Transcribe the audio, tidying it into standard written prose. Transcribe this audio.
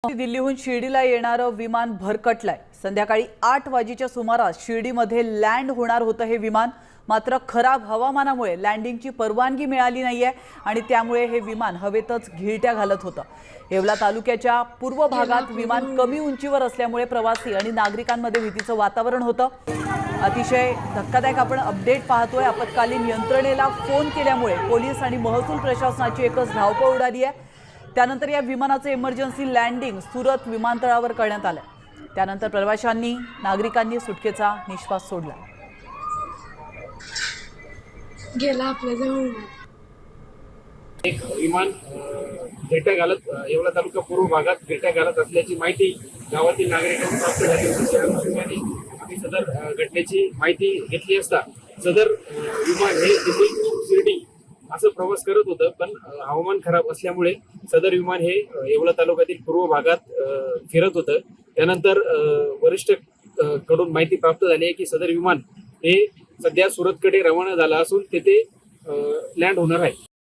दिल्लीहून शिर्डीला येणारं विमान भरकटलंय। संध्याकाळी 8 वाजेच्या सुमारास शिर्डीमध्ये लँड होणार होतं हे विमान, मात्र खराब हवामानामुळे लँडिंगची परवानगी मिळाली नाहीये आणि त्यामुळे हे विमान हवेतच घिरट्या घालत होतं। येवला तालुक्याच्या पूर्व भागात विमान कमी उंचीवर असल्यामुळे प्रवासी आणि नागरिकांमध्ये भीतीचं वातावरण होतं। अतिशय धक्कादायक आपण अपडेट पाहतोय। आपत्कालीन यंत्रणेला फोन केल्यामुळे पोलीस आणि महसूल प्रशासनाची एकच धावपळ उडाली आहे। त्यानंतर या विमानाचे इमर्जन्सी लँडिंग सुरत विमानतळावर करण्यात आले। त्यानंतर प्रवाशांनी नागरिकांनी सुटकेचा निश्वास सोडला। गेला आपल्या जवळ एक विमान घिरट्या घालत येवला तालुका पूर्व भागात घिरट्या घालत असल्याची माहिती गावातील नागरिकांना प्राप्त झाली होती। आम्ही सदर घटनेची माहिती घेतली असता सदर विमान हे दिल्ली शिर्डी असं प्रवास करत होतं, पण हवामान खराब असल्यामुळे सदर विमान हे येवला तालुक्यातील पूर्व भागात फिरत होतं। त्यानंतर वरिष्ठ कडून माहिती प्राप्त झाली आहे की सदर विमान हे सध्या सुरतकडे रवाना झालं असून तेथे लँड होणार आहे।